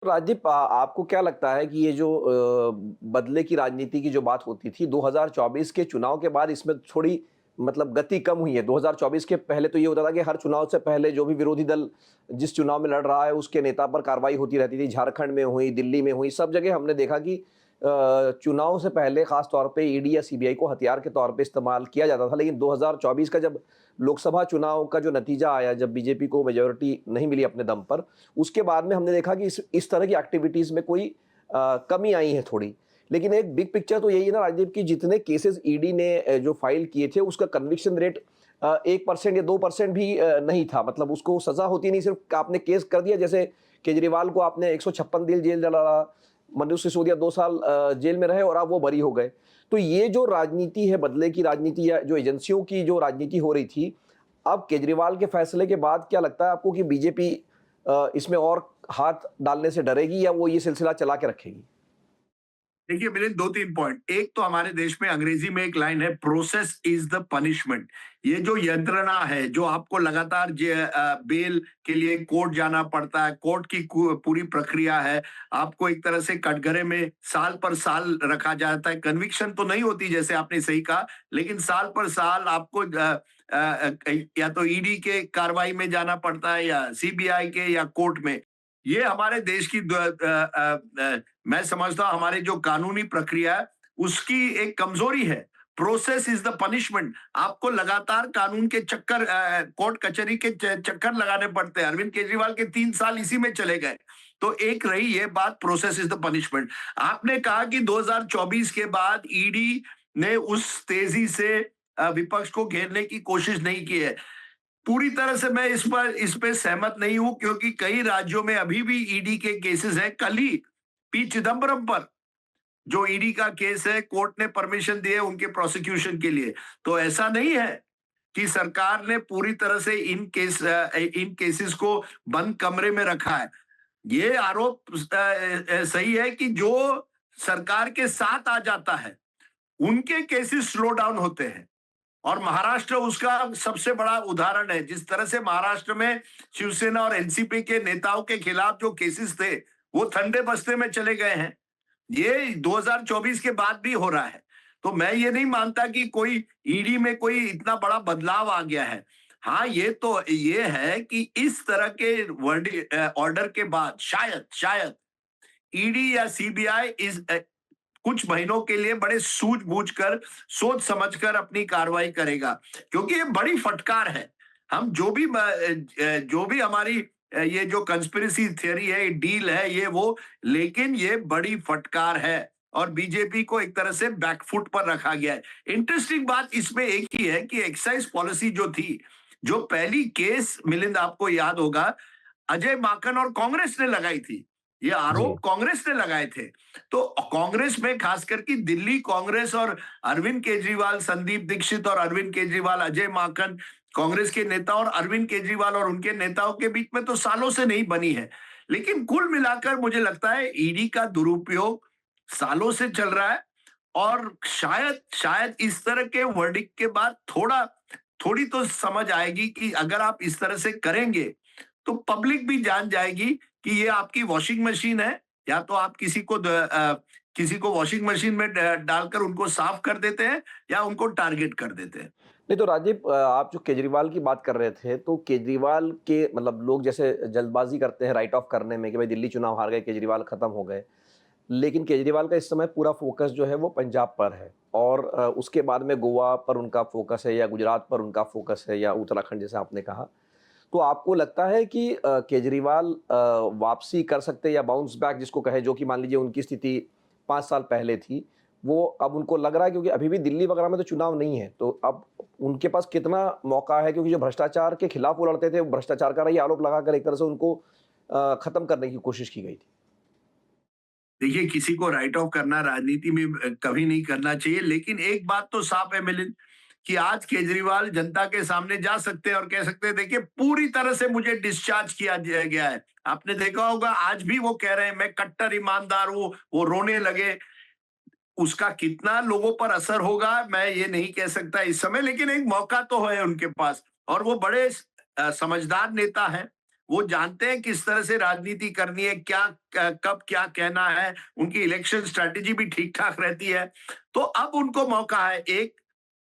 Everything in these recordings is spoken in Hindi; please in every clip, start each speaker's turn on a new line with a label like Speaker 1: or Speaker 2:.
Speaker 1: राजीव, आपको क्या लगता है कि ये जो बदले की राजनीति की जो बात होती थी 2024 के चुनाव के बाद इसमें थोड़ी मतलब गति कम हुई है। 2024 के पहले तो ये होता था कि हर चुनाव से पहले जो भी विरोधी दल जिस चुनाव में लड़ रहा है उसके नेता पर कार्रवाई होती रहती थी। झारखंड में हुई, दिल्ली में हुई, सब जगह हमने देखा कि चुनाव से पहले खास तौर पे ईडी या सीबीआई को हथियार के तौर पे इस्तेमाल किया जाता था। लेकिन 2024 का जब लोकसभा चुनाव का जो नतीजा आया, जब बीजेपी को मेजॉरिटी नहीं मिली अपने दम पर, उसके बाद में हमने देखा कि इस तरह की एक्टिविटीज़ में कोई कमी आई है थोड़ी। लेकिन एक बिग पिक्चर तो यही है ना राजीव, कि जितने केसेस ईडी ने जो फाइल किए थे उसका कन्विक्शन रेट 1% या 2% भी नहीं था। मतलब उसको सज़ा होती नहीं, सिर्फ़ आपने केस कर दिया। जैसे केजरीवाल को आपने 156 दिन जेल डलवाया, मनीष सिसोदिया 2 साल जेल में रहे और अब वो बरी हो गए। तो ये जो राजनीति है, बदले की राजनीति या जो एजेंसियों की जो राजनीति हो रही थी, अब केजरीवाल के फैसले के बाद क्या लगता है आपको कि बीजेपी इसमें और हाथ डालने से डरेगी या वो ये सिलसिला चला के रखेगी?
Speaker 2: देखिए मेरे दो तीन पॉइंट। एक तो हमारे देश में अंग्रेजी में एक लाइन है, प्रोसेस इज द पनिशमेंट। ये जो यंत्रणा है, जो आपको लगातार बेल के लिए कोर्ट जाना पड़ता है, कोर्ट की पूरी प्रक्रिया है, आपको एक तरह से कटघरे में साल पर साल रखा जाता है। कन्विक्शन तो नहीं होती जैसे आपने सही कहा, लेकिन साल पर साल आपको या तो ईडी के कार्रवाई में जाना पड़ता है या सीबीआई के या कोर्ट में। ये हमारे देश की मैं समझता हूं हमारे जो कानूनी प्रक्रिया है उसकी एक कमजोरी है। Process is the punishment. आपको लगातार कानून के चक्कर, कोर्ट कचहरी के चक्कर लगाने पड़ते हैं। अरविंद केजरीवाल के 3 साल इसी में चले गए। तो एक रही ये बात, प्रोसेस इज द पनिशमेंट। आपने कहा कि 2024 के बाद ईडी ने उस तेजी से विपक्ष को घेरने की कोशिश नहीं की है। पूरी तरह से मैं इस पे सहमत नहीं हूं, क्योंकि कई राज्यों में अभी भी ईडी के केसेस हैं। कल ही पी चिदम्बरम पर जो ईडी का केस है, कोर्ट ने परमिशन दी है उनके प्रोसिक्यूशन के लिए। तो ऐसा नहीं है कि सरकार ने पूरी तरह से इन केसेस को बंद कमरे में रखा है। ये आरोप सही है कि जो सरकार के साथ आ जाता है उनके केसेस स्लो डाउन होते हैं। और महाराष्ट्र उसका सबसे बड़ा उदाहरण है। जिस तरह से महाराष्ट्र में शिवसेना और एनसीपी के नेताओं के खिलाफ जो केसेस थे वो ठंडे बस्ते में चले गए हैं। ये 2024 के बाद भी हो रहा है। तो मैं ये नहीं मानता कि कोई ईडी में कोई इतना बड़ा बदलाव आ गया है। हाँ, ये है कि इस तरह के ऑर्डर के बाद शायद शायद ईडी या सीबीआई इस कुछ महीनों के लिए बड़े सूझबूझ कर, सोच समझकर अपनी कार्रवाई करेगा, क्योंकि ये बड़ी फटकार है। हम जो भी हमारी ये जो कंस्पिरेसी थियरी है, डील है, ये वो, लेकिन ये बड़ी फटकार है और बीजेपी को एक तरह से बैकफुट पर रखा गया है। इंटरेस्टिंग बात इसमें एक ही है कि एक्साइज पॉलिसी जो थी, जो पहली केस मिलिंद आपको याद होगा, अजय माकन और कांग्रेस ने लगाई थी। ये
Speaker 1: जी।
Speaker 2: आरोप कांग्रेस ने लगाए थे। तो कांग्रेस में खासकर की दिल्ली कांग्रेस और अरविंद केजरीवाल, संदीप दीक्षित और अरविंद केजरीवाल, अजय माकन, कांग्रेस के नेता और अरविंद केजरीवाल और उनके नेताओं के बीच में तो सालों से नहीं बनी है। लेकिन कुल मिलाकर मुझे लगता है ईडी का दुरुपयोग सालों से चल रहा है। और शायद शायद इस तरह के वर्डिक्ट के बाद थोड़ी तो समझ आएगी कि अगर आप इस तरह से करेंगे तो पब्लिक भी जान जाएगी कि ये आपकी वॉशिंग मशीन है। या तो आप किसी को वॉशिंग मशीन में डालकर उनको साफ कर देते हैं या उनको टारगेट कर देते हैं।
Speaker 1: नहीं तो राजीव, आप जो केजरीवाल की बात कर रहे थे, तो केजरीवाल के मतलब लोग जैसे जल्दबाजी करते हैं राइट ऑफ करने में कि भाई दिल्ली चुनाव हार गए, केजरीवाल खत्म हो गए। लेकिन केजरीवाल का इस समय पूरा फ़ोकस जो है वो पंजाब पर है और उसके बाद में गोवा पर उनका फ़ोकस है या गुजरात पर उनका फ़ोकस है या उत्तराखंड जैसे आपने कहा। तो आपको लगता है कि केजरीवाल वापसी कर सकते हैं या बाउंस बैक जिसको कहें, जो कि मान लीजिए उनकी स्थिति 5 साल पहले थी, वो अब उनको लग रहा है क्योंकि अभी भी दिल्ली वगैरह में तो चुनाव नहीं है, तो अब उनके पास कितना मौका है? क्योंकि जो भ्रष्टाचार के खिलाफ वो लड़ते थे, वो भ्रष्टाचार का ही आरोप लगाकर एक तरह से उनको खत्म करने की कोशिश की गई थी।
Speaker 2: देखिए, किसी को राइट ऑफ करना राजनीति में कभी नहीं करना चाहिए, लेकिन एक बात तो साफ है मिलिंद, कि आज केजरीवाल जनता के सामने जा सकते हैं और कह सकते हैं देखिए पूरी तरह से मुझे डिस्चार्ज किया गया है। आपने देखा होगा आज भी वो कह रहे हैं मैं कट्टर ईमानदार हूं, वो रोने लगे। उसका कितना लोगों पर असर होगा मैं ये नहीं कह सकता इस समय, लेकिन एक मौका तो है उनके पास। और वो बड़े समझदार नेता हैं। वो जानते हैं किस तरह से राजनीति करनी है, क्या कब क्या कहना है, उनकी इलेक्शन स्ट्रेटेजी भी ठीक ठाक रहती है। तो अब उनको मौका है, एक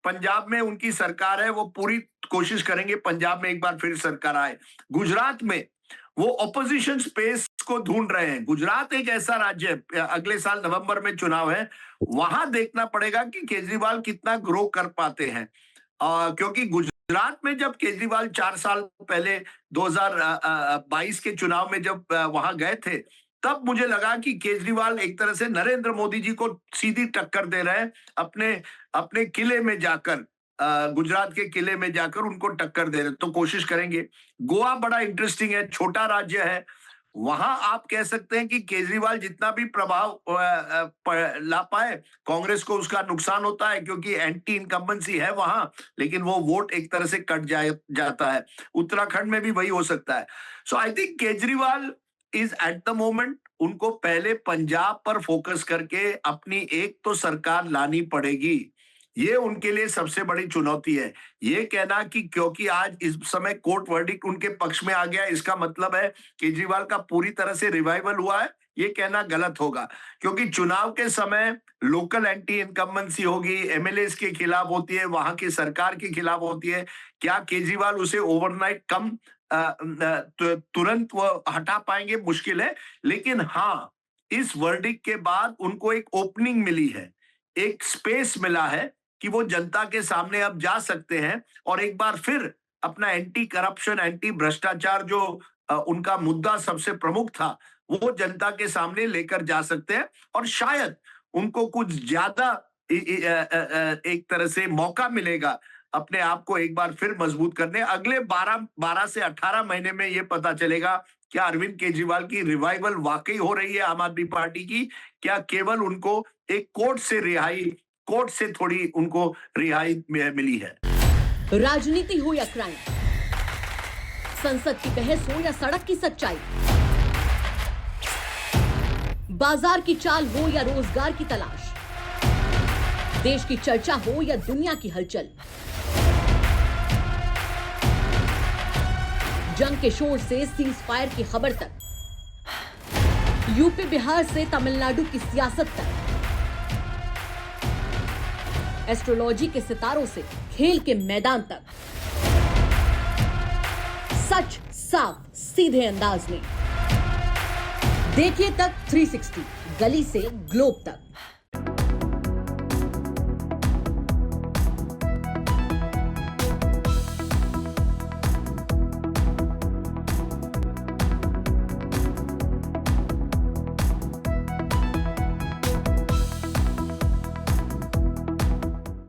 Speaker 2: पंजाब में उनकी सरकार है, वो पूरी कोशिश करेंगे पंजाब में एक बार फिर सरकार आए। गुजरात में वो ऑपोजिशन स्पेस को ढूंढ रहे हैं। गुजरात एक ऐसा राज्य है, अगले साल नवंबर में चुनाव है, वहां देखना पड़ेगा कि केजरीवाल कितना ग्रो कर पाते हैं। क्योंकि गुजरात में जब केजरीवाल 4 साल पहले 2022 के चुनाव में जब वहां गए थे, तब मुझे लगा कि केजरीवाल एक तरह से नरेंद्र मोदी जी को सीधी टक्कर दे रहे हैं, अपने अपने किले में जाकर, गुजरात के किले में जाकर उनको टक्कर दे रहे हैं। तो कोशिश करेंगे। गोवा बड़ा इंटरेस्टिंग है, छोटा राज्य है, वहां आप कह सकते हैं कि केजरीवाल जितना भी प्रभाव ला पाए, कांग्रेस को उसका नुकसान होता है क्योंकि एंटी इनकम्बेंसी है वहां, लेकिन वो वोट एक तरह से कट जाता है। उत्तराखंड में भी वही हो सकता है। So I think Kejriwal is at the moment, उनको पहले पंजाब पर फोकस करके अपनी एक तो सरकार लानी पड़ेगी। ये उनके लिए सबसे बड़ी चुनौती है। ये कहना कि क्योंकि आज इस समय कोर्ट वर्डिक्ट उनके पक्ष में आ गया, इसका मतलब है केजरीवाल का पूरी तरह से रिवाइवल हुआ है, ये कहना गलत होगा। क्योंकि चुनाव के समय लोकल एंटी इनकम्बेंसी होगी, एमएलए के खिलाफ होती है, वहां की सरकार के खिलाफ होती है। क्या केजरीवाल उसे ओवरनाइट तुरंत वो हटा पाएंगे? मुश्किल है। लेकिन हाँ, इस वर्डिक्ट के बाद उनको एक ओपनिंग मिली है, एक स्पेस मिला है कि वो जनता के सामने अब जा सकते हैं और एक बार फिर अपना एंटी करप्शन, एंटी भ्रष्टाचार जो उनका मुद्दा सबसे प्रमुख था, वो जनता के सामने लेकर जा सकते हैं और शायद उनको कुछ ज्यादा एक तरह से मौका मिलेगा अपने आप को एक बार फिर मजबूत करने। अगले 12 से 18 महीने में ये पता चलेगा क्या अरविंद केजरीवाल की रिवाइवल वाकई हो रही है आम आदमी पार्टी की, क्या केवल उनको एक कोर्ट से थोड़ी उनको रिहाई मिली है।
Speaker 3: राजनीति हो या क्राइम, संसद की बहस हो या सड़क की सच्चाई, बाजार की चाल हो या रोजगार की तलाश, देश की चर्चा हो या दुनिया की हलचल, जंग के शोर से सीज फायर की खबर तक, यूपी बिहार से तमिलनाडु की सियासत तक, एस्ट्रोलॉजी के सितारों से खेल के मैदान तक, सच साफ सीधे अंदाज में देखिए तक 360, गली से ग्लोब तक।